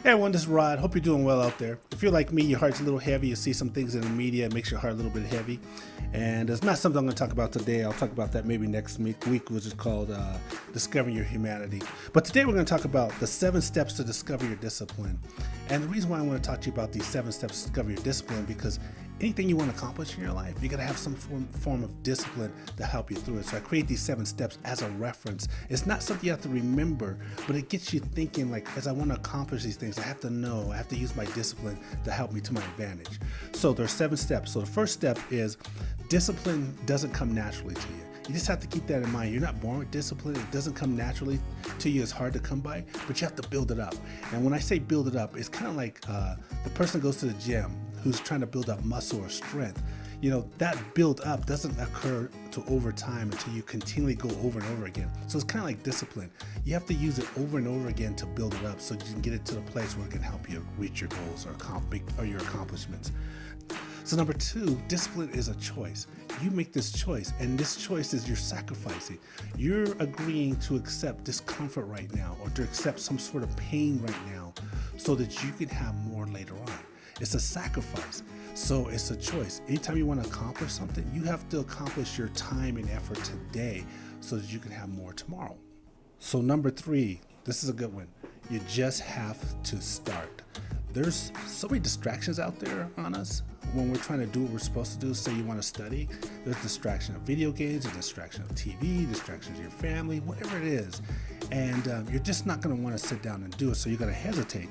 Hey everyone, this is Rod. Hope you're doing well out there. If you're like me, your heart's a little heavy. You see some things in the media, it makes your heart a little bit heavy. And it's not something I'm going to talk about today. I'll talk about that maybe next week, which is called Discovering Your Humanity. But today we're going to talk about the 7 steps to discover your discipline. And the reason why I want to talk to you about these 7 steps to discover your discipline, because anything you want to accomplish in your life, you got to have some form of discipline to help you through it. So I create these 7 steps as a reference. It's not something you have to remember, but it gets you thinking, like, as I want to accomplish these things, I have to know, I have to use my discipline to help me to my advantage. So there's 7 steps. So the first step is discipline doesn't come naturally to you. You just have to keep that in mind. You're not born with discipline. It doesn't come naturally to you. It's hard to come by, but you have to build it up. And when I say build it up, it's kind of like the person goes to the gym who's trying to build up muscle or strength. You know, that build up doesn't occur to over time until you continually go over and over again. So it's kind of like discipline. You have to use it over and over again to build it up so you can get it to the place where it can help you reach your goals or your accomplishments. So number 2, discipline is a choice. You make this choice, and this choice is you're sacrificing. You're agreeing to accept discomfort right now or to accept some sort of pain right now so that you can have more later on. It's a sacrifice. So it's a choice. Anytime you want to accomplish something, you have to accomplish your time and effort today so that you can have more tomorrow. So number 3, this is a good one. You just have to start. There's so many distractions out there on us when we're trying to do what we're supposed to do. Say you want to study, there's distraction of video games, a distraction of TV, distractions of your family, whatever it is. And you're just not going to want to sit down and do it, so you're going to hesitate.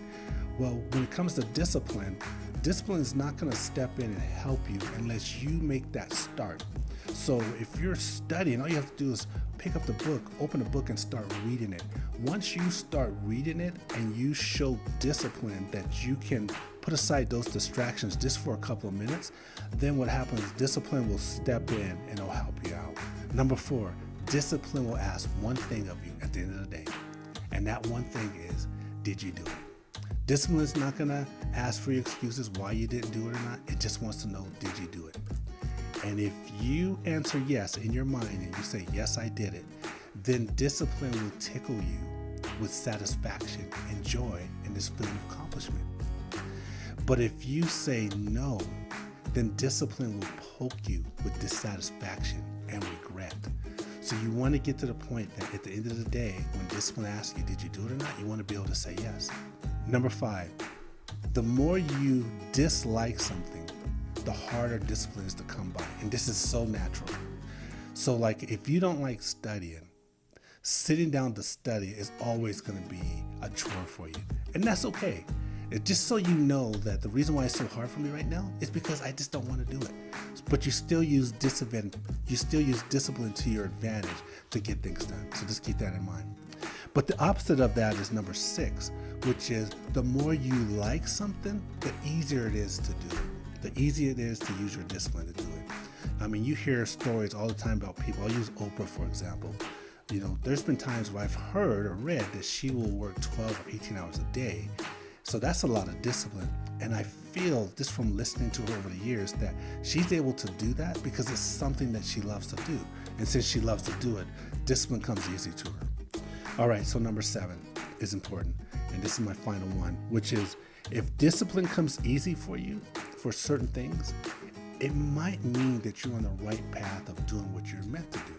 Well, when it comes to discipline is not going to step in and help you unless you make that start. So if you're studying, all you have to do is pick up the book, open the book, and start reading it. Once you start reading it and you show discipline that you can put aside those distractions just for a couple of minutes, then what happens is discipline will step in and it'll help you out. Number 4, discipline will ask one thing of you at the end of the day. And that one thing is, did you do it? Discipline is not going to ask for your excuses why you didn't do it or not. It just wants to know, did you do it? And if you answer yes in your mind and you say, yes, I did it, then discipline will tickle you with satisfaction and joy and this feeling of accomplishment. But if you say no, then discipline will poke you with dissatisfaction and regret. So you want to get to the point that at the end of the day, when discipline asks you, did you do it or not, you want to be able to say yes. Number 5, the more you dislike something, the harder discipline is to come by. And this is so natural. So like if you don't like studying, sitting down to study is always going to be a chore for you. And that's okay. Just so you know that the reason why it's so hard for me right now is because I just don't want to do it. But you still use discipline to your advantage to get things done. So just keep that in mind. But the opposite of that is number 6, which is the more you like something, the easier it is to do it. The easier it is to use your discipline to do it. I mean, you hear stories all the time about people. I'll use Oprah, for example. You know, there's been times where I've heard or read that she will work 12 or 18 hours a day. So that's a lot of discipline. And I feel just from listening to her over the years that she's able to do that because it's something that she loves to do. And since she loves to do it, discipline comes easy to her. All right, so number 7 is important. And this is my final one, which is if discipline comes easy for you for certain things, it might mean that you're on the right path of doing what you're meant to do.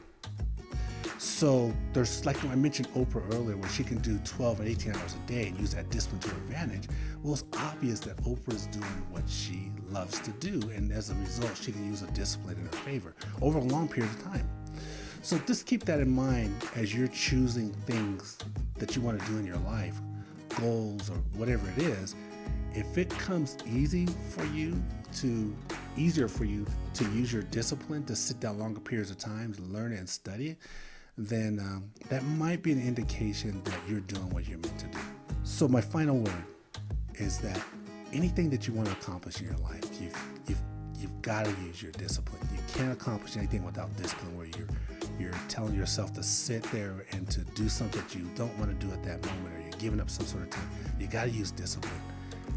So there's, like I mentioned Oprah earlier, where she can do 12 or 18 hours a day and use that discipline to her advantage. Well, it's obvious that Oprah is doing what she loves to do. And as a result, she can use a discipline in her favor over a long period of time. So just keep that in mind as you're choosing things that you want to do in your life, goals or whatever it is. If it comes easier for you to use your discipline to sit down longer periods of time to learn it and study it, then that might be an indication that you're doing what you're meant to do. So my final word is that anything that you want to accomplish in your life, you've got to use your discipline. You can't accomplish anything without discipline, where you're telling yourself to sit there and to do something that you don't want to do at that moment, or you're giving up some sort of time. You got to use discipline.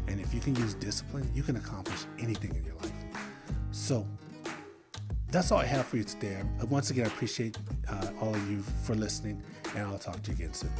And if you can use discipline, you can accomplish anything in your life. So that's all I have for you today. Once again, I appreciate all of you for listening, and I'll talk to you again soon.